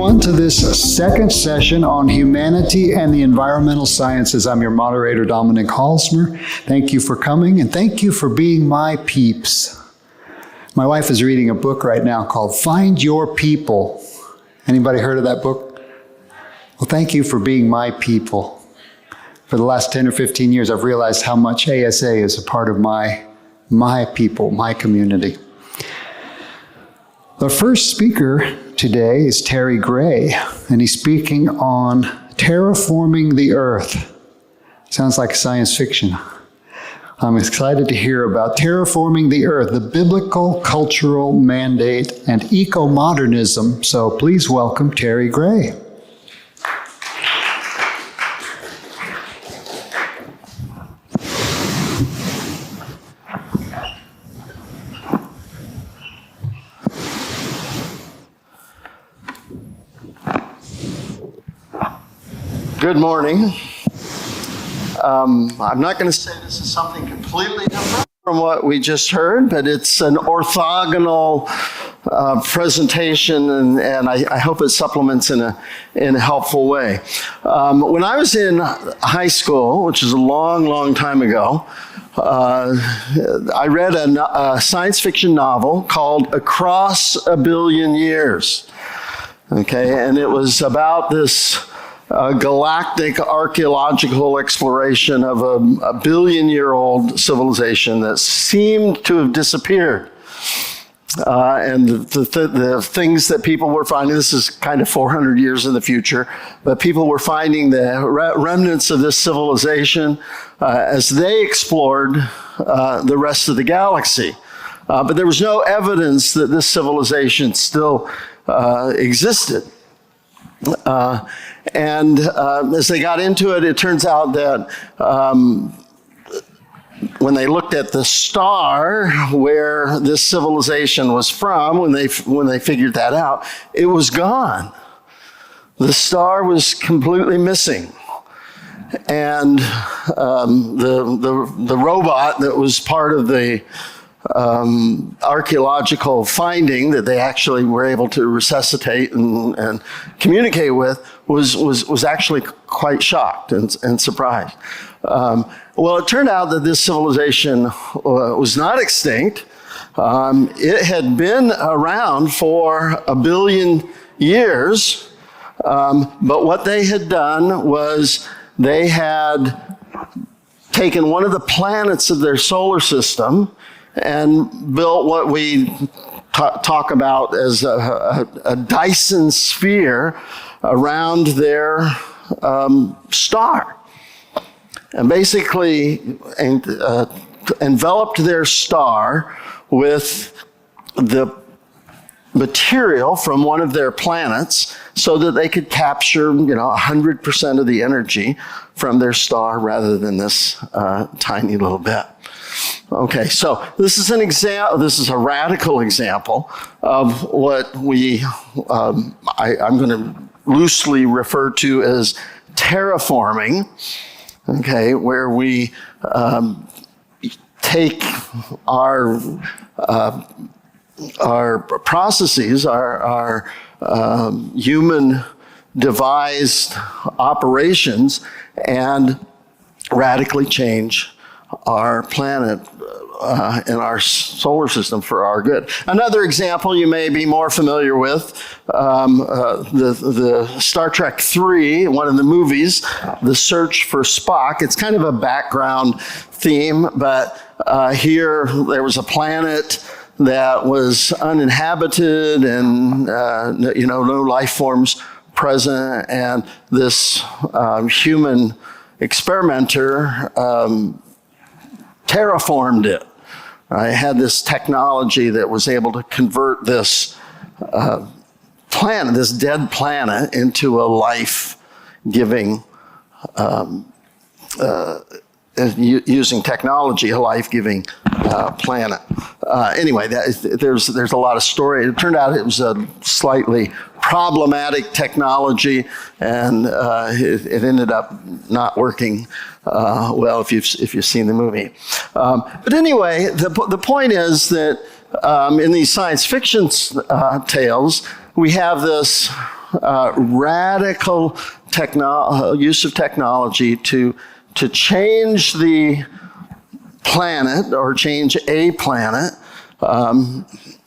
everyone, to this second session on humanity and the environmental sciences. I'm your moderator, Dominic Halsmer. Thank you for coming, and thank you for being my peeps. My wife is reading a book right now called Find Your People. Anybody heard of that book? Well, thank you for being my people. For the last 10 or 15 years, I've realized how much ASA is a part of my people, my community. The first speaker today is Terry Gray, and he's speaking on terraforming the earth. Sounds like science fiction. I'm excited to hear about terraforming the earth, the biblical cultural mandate, and ecomodernism. So please welcome Terry Gray. Good morning. I'm not going to say this is something completely different from what we just heard, but it's an orthogonal presentation, and I hope it supplements in a helpful way. When I was in high school, which is a long, long time ago, I read a science fiction novel called Across a Billion Years. Okay, and it was about this galactic archaeological exploration of a billion-year-old civilization that seemed to have disappeared. And the things that people were finding, this is kind of 400 years in the future, but people were finding the remnants of this civilization as they explored the rest of the galaxy. But there was no evidence that this civilization still existed. And as they got into it, it turns out that when they looked at the star where this civilization was from, when they figured that out, it was gone. The star was completely missing. And the robot that was part of the archaeological finding that they actually were able to resuscitate and communicate with was actually quite shocked and surprised. Well, it turned out that this civilization was not extinct. It had been around for 1 billion years, but what they had done was they had taken one of the planets of their solar system and built what we talk about as a Dyson sphere around their star. And basically enveloped their star with the material from one of their planets so that they could capture 100% of the energy from their star rather than this tiny little bit. Okay, so this is an example. This is a radical example of what I'm going to loosely refer to as terraforming. Okay, where we take our processes, our human devised operations, and radically change our planet and our solar system for our good. Another example you may be more familiar with, the Star Trek III, one of the movies, The Search for Spock. It's kind of a background theme, but here there was a planet that was uninhabited and no life forms present, and this human experimenter terraformed it. I had this technology that was able to convert this planet, this dead planet, into a life-giving, using technology, a life-giving planet. Anyway, there's a lot of story. It turned out it was a slightly problematic technology, and it ended up not working well if you've seen the movie. But anyway, the point is that in these science fiction tales, we have this radical use of technology to change the planet or change a planet.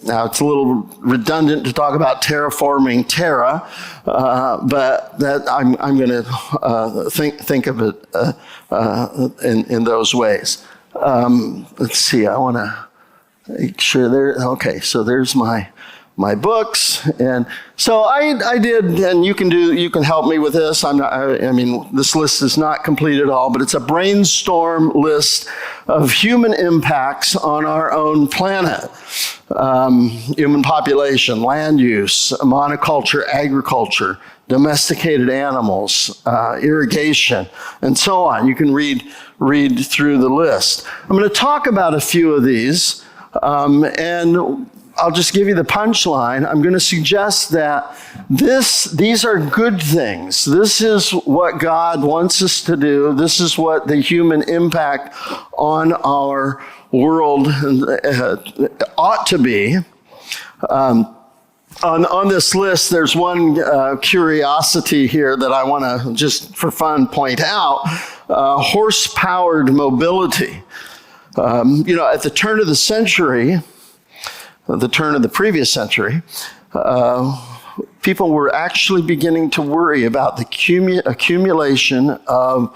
Now, it's a little redundant to talk about terraforming Terra, but that I'm going to think of it in those ways. Let's see. I want to make sure there. Okay, so there's my books, and so I did, and you can help me with this. I mean, this list is not complete at all, but it's a brainstorm list of human impacts on our own planet. Human population, land use, monoculture, agriculture, domesticated animals, irrigation, and so on. You can read through the list. I'm going to talk about a few of these, and I'll just give you the punchline. I'm going to suggest that these are good things. This is what God wants us to do. This is what the human impact on our world ought to be. On this list, there's one curiosity here that I want to just for fun point out. Horse-powered mobility. At the turn of the century, the turn of the previous century, people were actually beginning to worry about the accumulation of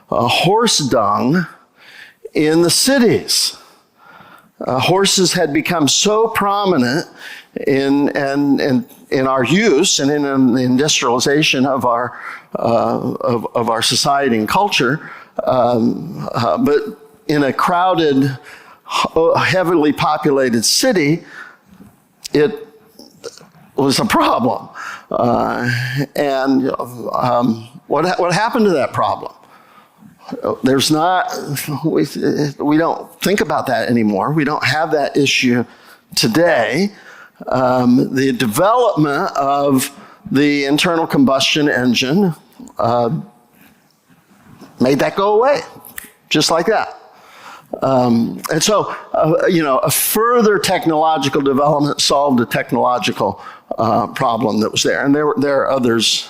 horse dung in the cities. Horses had become so prominent in our use and in the industrialization of our society and culture, but in a crowded, heavily populated city, it was a problem. What happened to that problem? There's not, we don't think about that anymore. We don't have that issue today. The development of the internal combustion engine made that go away, just like that. And so, a further technological development solved a technological problem that was there. And there are others,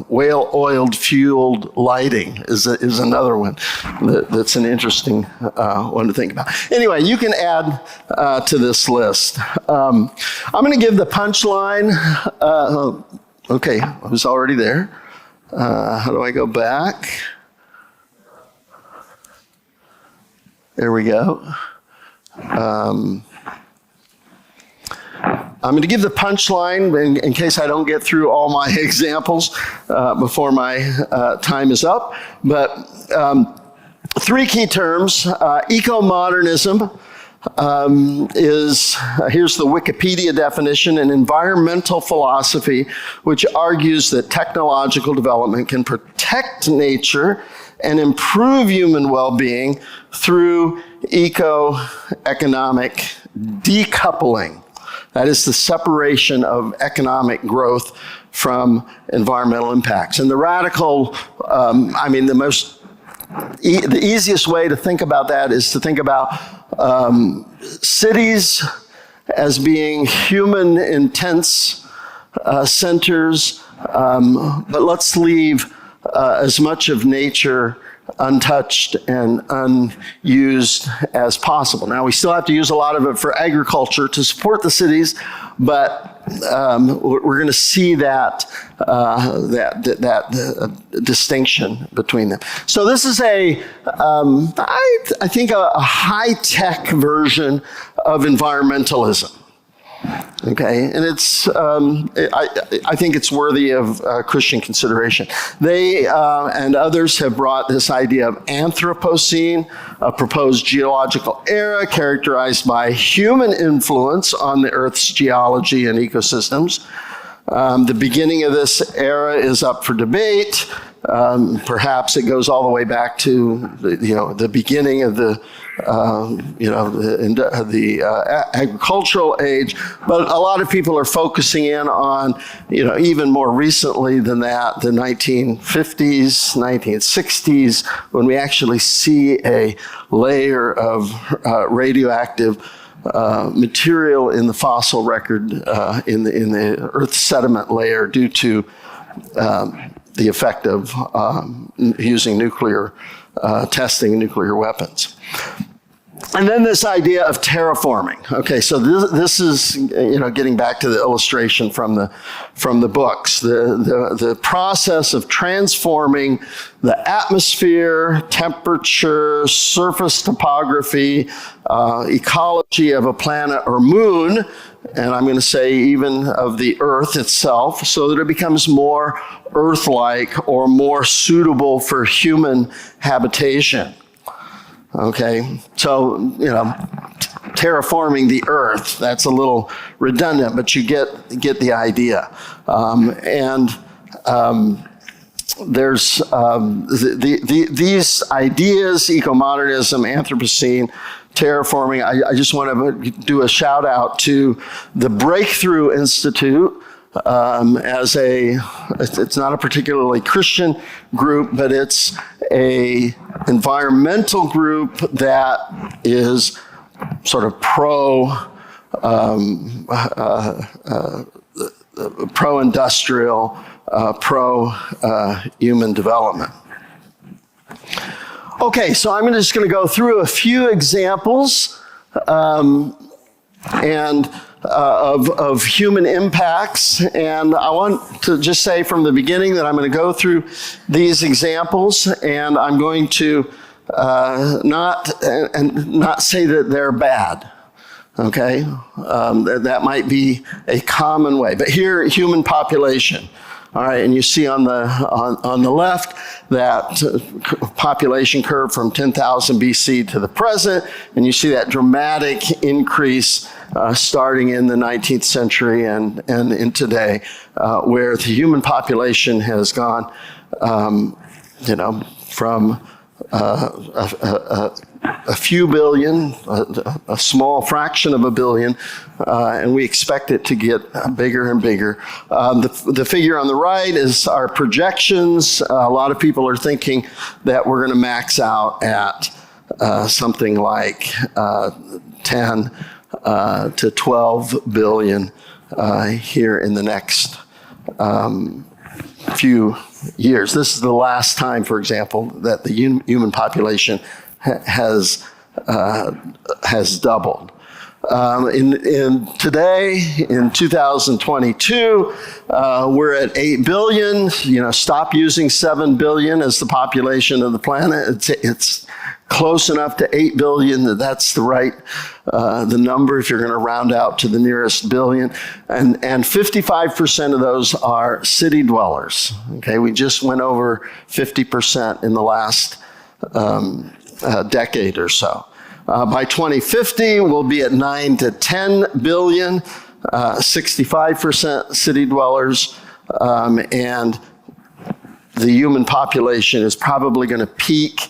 whale-oiled fueled lighting is another one that's an interesting one to think about. Anyway, you can add to this list. I'm going to give the punchline. Okay, I was already there. How do I go back? There we go. I'm going to give the punchline in case I don't get through all my examples before my time is up. But three key terms. Ecomodernism here's the Wikipedia definition, an environmental philosophy which argues that technological development can protect nature and improve human well-being through eco-economic decoupling. That is the separation of economic growth from environmental impacts. And the radical, the easiest way to think about that is to think about cities as being human-intense centers, but let's leave as much of nature untouched and unused as possible. Now, we still have to use a lot of it for agriculture to support the cities, but we're going to see that distinction between them. So this is I think a high-tech version of environmentalism. Okay, and it's I think it's worthy of Christian consideration. They and others have brought this idea of Anthropocene, a proposed geological era characterized by human influence on the Earth's geology and ecosystems. The beginning of this era is up for debate. Perhaps it goes all the way back to the beginning of the agricultural age, but a lot of people are focusing in on even more recently than that, the 1950s, 1960s, when we actually see a layer of radioactive material in the fossil record in the Earth's sediment layer due to the effect of using nuclear testing nuclear weapons. And then this idea of terraforming. Okay, so this is getting back to the illustration from the books. The process of transforming the atmosphere, temperature, surface topography, ecology of a planet or moon, and I'm going to say even of the Earth itself, so that it becomes more Earth-like or more suitable for human habitation. Okay, so, terraforming the Earth, that's a little redundant, but you get the idea. There's these ideas, ecomodernism, Anthropocene, terraforming. I just want to do a shout out to the Breakthrough Institute, it's not a particularly Christian group, but it's a environmental group that is sort of pro-industrial, pro-human development. Okay, so I'm just going to go through a few examples of human impacts, and I want to just say from the beginning that I'm going to go through these examples, and I'm going to not say that they're bad. Okay, that might be a common way, but here, human population. All right, and you see on the left that population curve from 10,000 BC to the present, and you see that dramatic increase starting in the 19th century and in today, where the human population has gone, from a few billion, a small fraction of a billion, and we expect it to get bigger and bigger. The figure on the right is our projections. A lot of people are thinking that we're going to max out at something like 10 to 12 billion here in the next few years. This is the last time, for example, that the human population has doubled. Today, in 2022, we're at 8 billion. Stop using 7 billion as the population of the planet. It's close enough to 8 billion that's the right the number if you're going to round out to the nearest billion. And 55% of those are city dwellers. Okay, we just went over 50% in the last decade or so. By 2050, we'll be at 9 to 10 billion, 65% city dwellers, and the human population is probably going to peak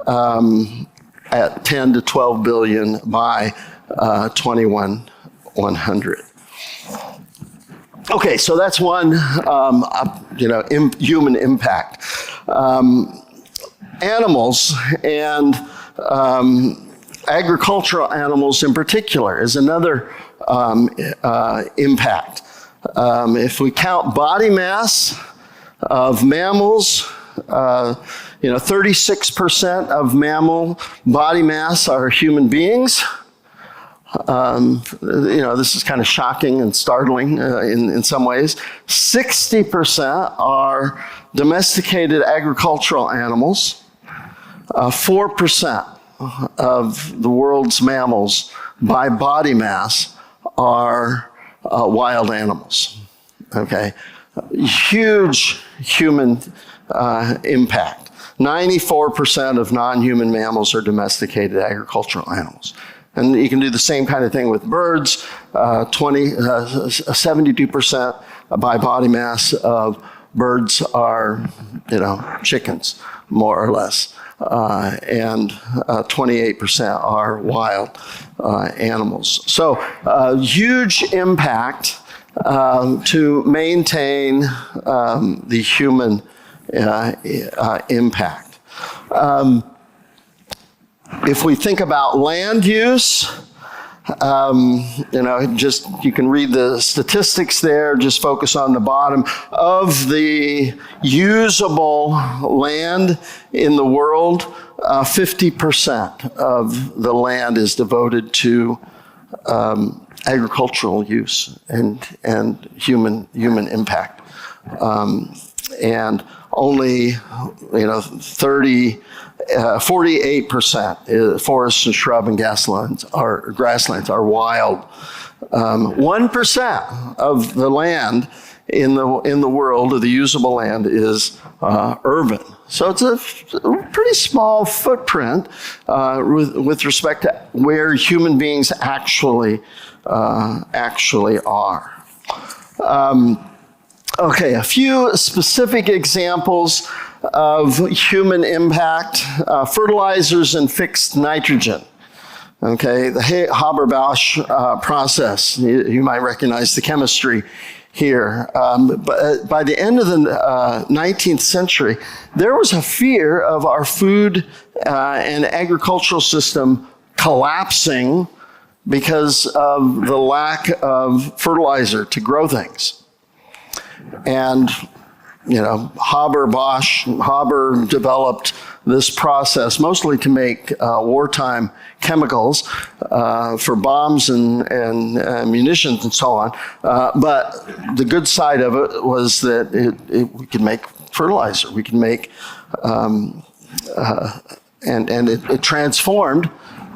at 10 to 12 billion by 2100. Okay, so that's one, human impact. Animals and agricultural animals in particular is another impact. If we count body mass of mammals, 36% of mammal body mass are human beings. This is kind of shocking and startling in some ways. 60% are domesticated agricultural animals. 4% of the world's mammals by body mass are wild animals. Okay, huge human impact. 94% of non-human mammals are domesticated agricultural animals. And you can do the same kind of thing with birds. 72% by body mass of birds are, chickens, more or less. And 28% are wild animals. So huge impact to maintain the human impact. If we think about land use, Just you can read the statistics there, just focus on the bottom. Of the usable land in the world, 50% of the land is devoted to agricultural use and human impact. And only 48% forests and shrub and grasslands are wild. 1% of the land in the world, of the usable land, is urban. So it's a pretty small footprint with respect to where human beings actually are. Okay, a few specific examples of human impact. Fertilizers and fixed nitrogen. Okay, the Haber-Bosch process. You might recognize the chemistry here. But by the end of the 19th century, there was a fear of our food and agricultural system collapsing because of the lack of fertilizer to grow things. And, Haber developed this process mostly to make wartime chemicals for bombs and munitions and so on. But the good side of it was that we could make fertilizer. We could make, and it transformed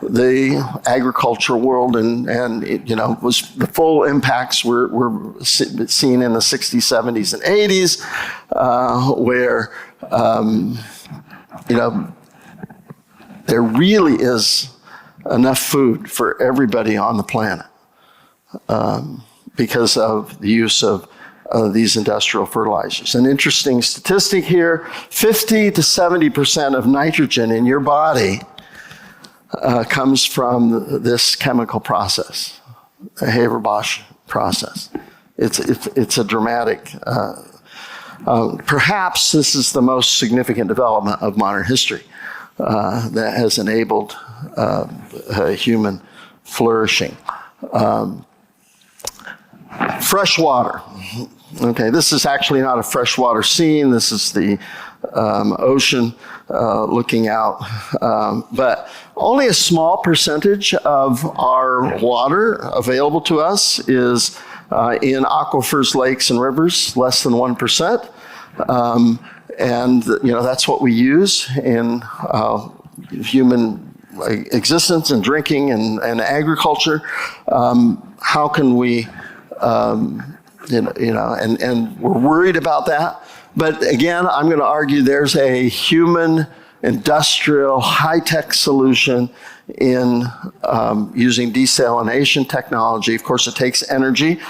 the agricultural world, and it, was the full impacts were seen in the 60s, 70s, and 80s, where there really is enough food for everybody on the planet because of the use of these industrial fertilizers. An interesting statistic here: 50 to 70% of nitrogen in your body comes from this chemical process, the Haber-Bosch process. It's a dramatic, perhaps this is the most significant development of modern history that has enabled human flourishing. Fresh water. Okay, this is actually not a freshwater scene. This is the ocean looking out. But only a small percentage of our water available to us is in aquifers, lakes, and rivers, less than 1%. And that's what we use in human existence and drinking and agriculture. How can we, and we're worried about that. But again, I'm going to argue there's a human, industrial, high-tech solution in using desalination technology. Of course, it takes energy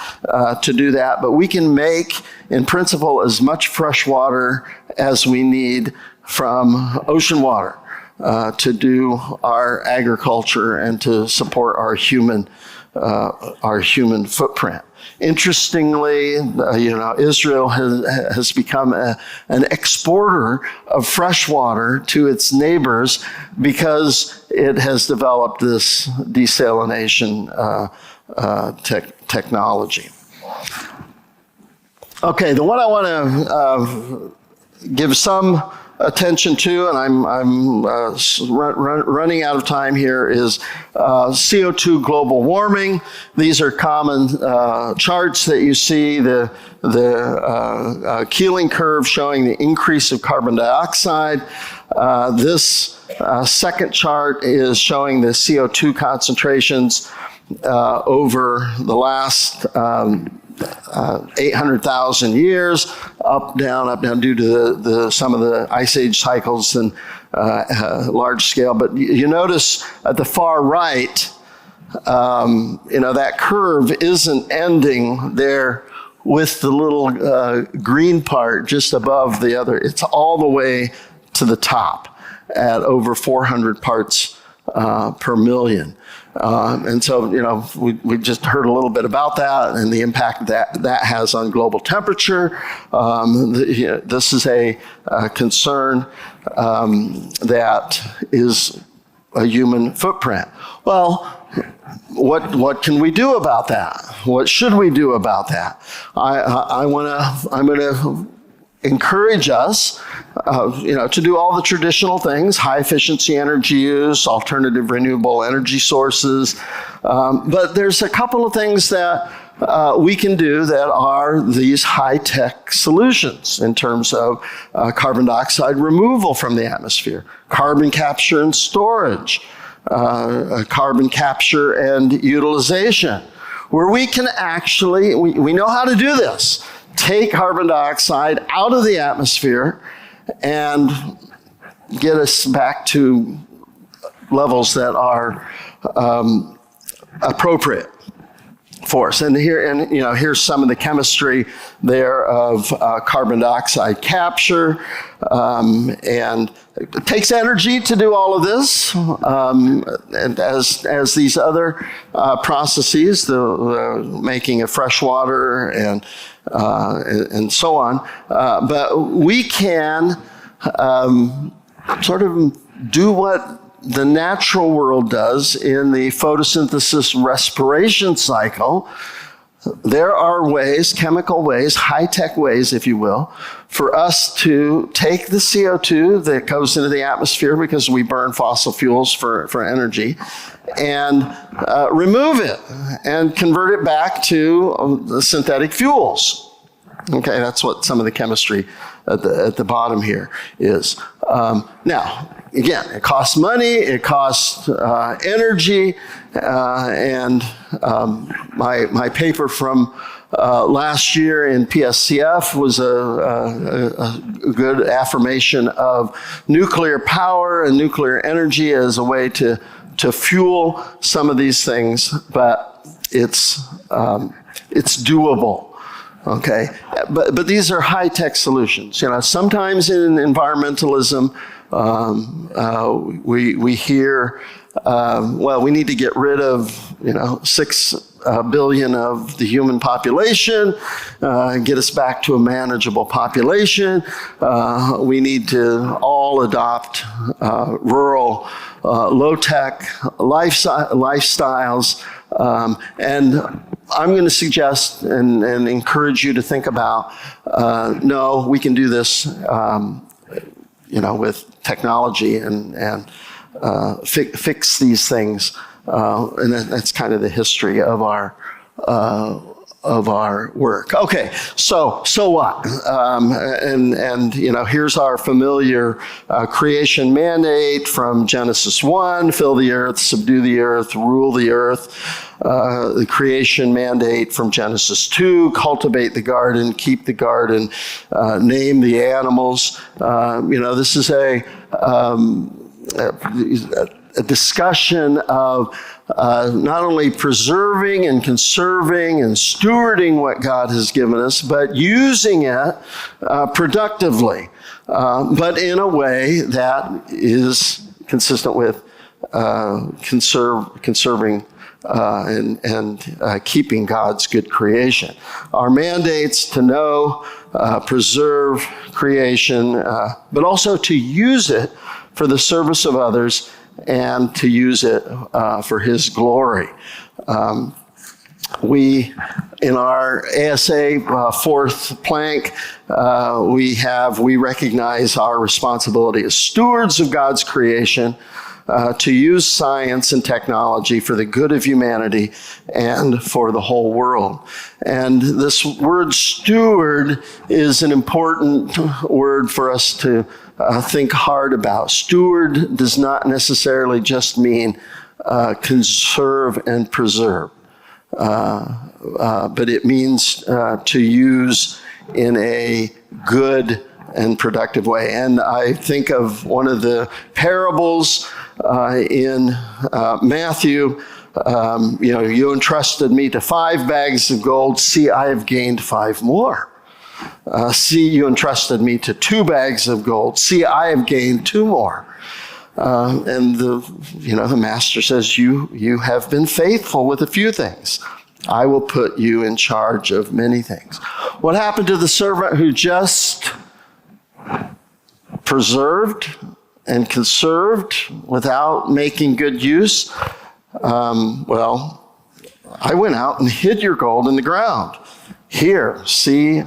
to do that, but we can make, in principle, as much fresh water as we need from ocean water to do our agriculture and to support our human footprint. Interestingly, Israel has become an exporter of fresh water to its neighbors because it has developed this desalination technology. Okay, the one I want to give some attention to, and I'm running out of time here, is CO2 global warming. These are common charts that you see, the Keeling curve showing the increase of carbon dioxide. This second chart is showing the CO2 concentrations over the last 800,000 years, up, down, due to some of the ice age cycles and large scale. But you notice at the far right, that curve isn't ending there with the little green part just above the other. It's all the way to the top at over 400 parts per million. And so, we just heard a little bit about that and the impact that has on global temperature. This is a concern that is a human footprint. Well, what can we do about that? What should we do about that? I'm gonna encourage us, to do all the traditional things: high efficiency energy use, alternative renewable energy sources. But there's a couple of things that we can do that are these high-tech solutions in terms of carbon dioxide removal from the atmosphere, carbon capture and storage, carbon capture and utilization, where we can actually, we know how to do this, take carbon dioxide out of the atmosphere and get us back to levels that are appropriate for us. And here's some of the chemistry there of carbon dioxide capture, and it takes energy to do all of this, and as these other processes, the making of fresh water and so on. But we can sort of do what the natural world does in the photosynthesis respiration cycle. There are ways, chemical ways, high-tech ways, if you will, for us to take the CO2 that goes into the atmosphere because we burn fossil fuels for energy and remove it and convert it back to the synthetic fuels. Okay, that's what some of the chemistry at the bottom here is. Now, again, it costs money, it costs energy, and my paper from last year in PSCF was a good affirmation of nuclear power and nuclear energy as a way to fuel some of these things, but it's doable. Okay, but these are high-tech solutions. Sometimes in environmentalism, we hear, well, we need to get rid of 6 billion of the human population, get us back to a manageable population. We need to all adopt rural, low-tech lifestyles, and I'm going to suggest and encourage you to think about, no, we can do this, with technology and fix these things. And that's kind of the history of our work. Okay, so what? Here's our familiar creation mandate from Genesis 1: fill the earth, subdue the earth, rule the earth. The creation mandate from Genesis 2: cultivate the garden, keep the garden, name the animals. This is a discussion of not only preserving and conserving and stewarding what God has given us, but using it productively, but in a way that is consistent with conserving and keeping God's good creation. Our mandates to know, preserve creation, but also to use it for the service of others and to use it for His glory. We, in our ASA fourth plank, we recognize our responsibility as stewards of God's creation, to use science and technology for the good of humanity and for the whole world. And this word steward is an important word for us to think hard about. Steward does not necessarily just mean conserve and preserve, but it means to use in a good and productive way. And I think of one of the parables in Matthew. You entrusted me to 5 bags of gold. See, I have gained 5 more. See, you entrusted me to 2 bags of gold. See, I have gained 2 more. And the master says, you have been faithful with a few things. I will put you in charge of many things. What happened to the servant who just preserved and conserved without making good use? Well, I went out and hid your gold in the ground. Here, see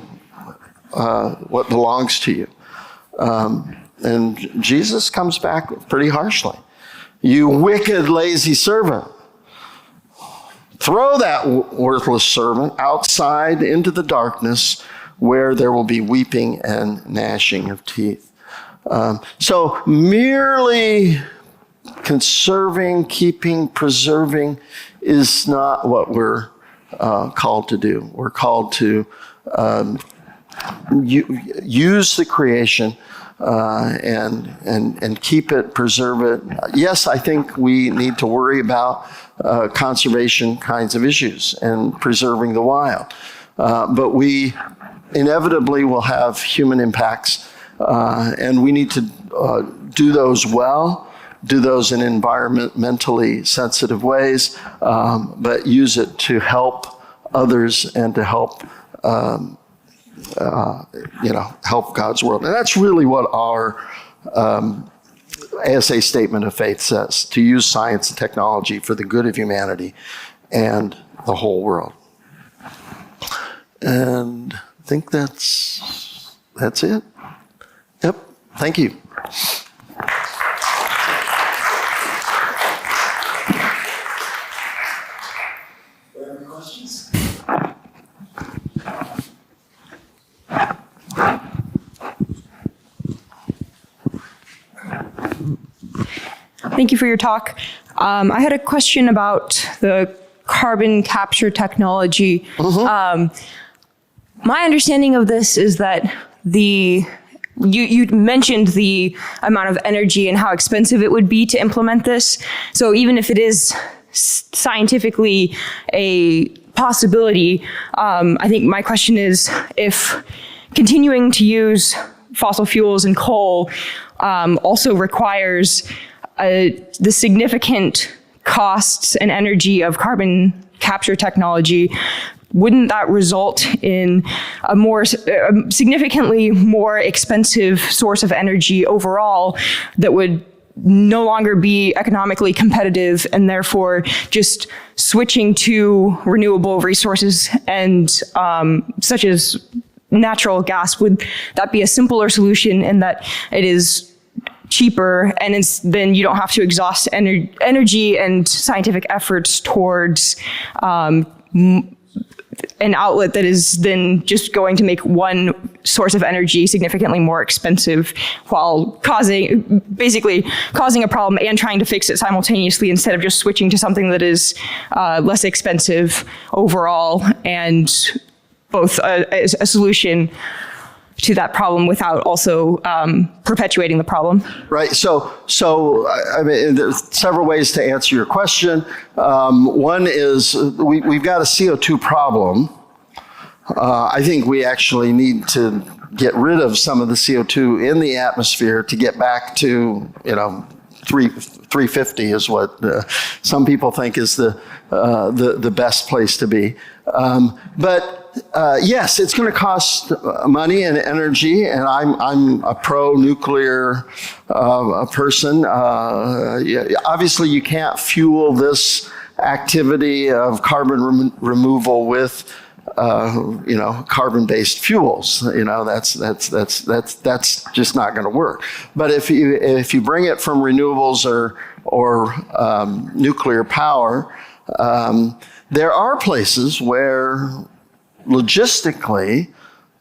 what belongs to you. And Jesus comes back pretty harshly. You wicked, lazy servant. Throw that worthless servant outside into the darkness where there will be weeping and gnashing of teeth. So merely conserving, keeping, preserving is not what we're called to do. We're called to use the creation and keep it, preserve it. Yes, I think we need to worry about conservation kinds of issues and preserving the wild. But we inevitably will have human impacts, and we need to do those well, do those in environmentally sensitive ways, but use it to help others and to help help God's world. And that's really what our ASA statement of faith says, to use science and technology for the good of humanity and the whole world. And I think that's it. Yep, thank you. Any questions? Thank you for your talk. I had a question about the carbon capture technology. My understanding of this is that you mentioned the amount of energy and how expensive it would be to implement this. So even if it is scientifically a possibility, I think my question is if continuing to use fossil fuels and coal also requires the significant costs and energy of carbon capture technology, wouldn't that result in a significantly more expensive source of energy overall that would no longer be economically competitive, and therefore just switching to renewable resources and such as natural gas, would that be a simpler solution in that it is cheaper, and then you don't have to exhaust energy and scientific efforts towards an outlet that is then just going to make one source of energy significantly more expensive while basically causing a problem and trying to fix it simultaneously, instead of just switching to something that is less expensive overall and both a solution to that problem without also perpetuating the problem. Right. So I mean, there's several ways to answer your question. One is we've got a CO2 problem. I think we actually need to get rid of some of the CO2 in the atmosphere to get back to 350 is what some people think is the best place to be. But yes, it's going to cost money and energy, and I'm a pro-nuclear person. Obviously, you can't fuel this activity of carbon removal with carbon-based fuels. That's just not going to work. But if you bring it from renewables or nuclear power, there are places where logistically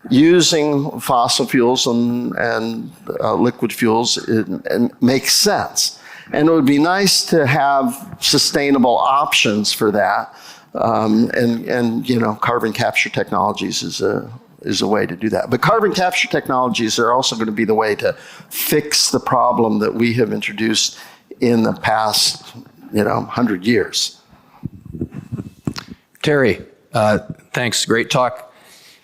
using fossil fuels and liquid fuels it makes sense. And it would be nice to have sustainable options for that. And carbon capture technologies is a way to do that. But carbon capture technologies are also going to be the way to fix the problem that we have introduced in the past 100 years. Terry, thanks. Great talk.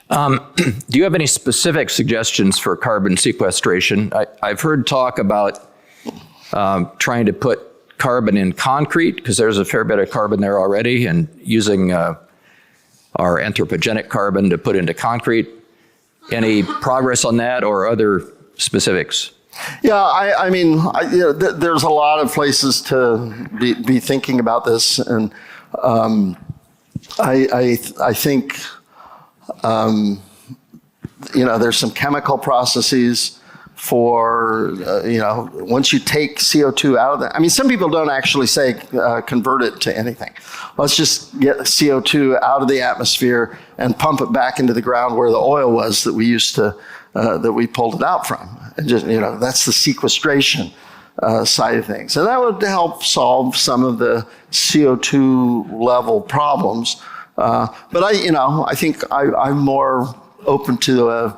Do you have any specific suggestions for carbon sequestration? I've heard talk about trying to put carbon in concrete, because there's a fair bit of carbon there already, and using our anthropogenic carbon to put into concrete. Any progress on that or other specifics? Yeah, I mean, there's a lot of places to be thinking about this, and I think there's some chemical processes for once you take CO2 out of that. I mean, some people don't actually say convert it to anything. Let's just get CO2 out of the atmosphere and pump it back into the ground where the oil was that we used to that we pulled it out from. And just that's the sequestration side of things, and that would help solve some of the CO2 level problems. But I think I'm more open to a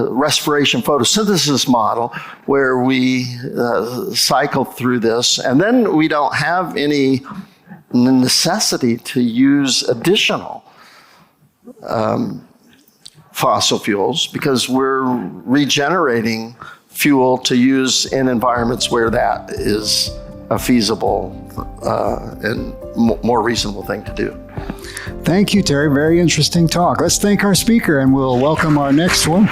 respiration photosynthesis model where we cycle through this, and then we don't have any necessity to use additional fossil fuels because we're regenerating fuel to use in environments where that is a feasible and more reasonable thing to do. Thank you, Terry. Very interesting talk. Let's thank our speaker, and we'll welcome our next one.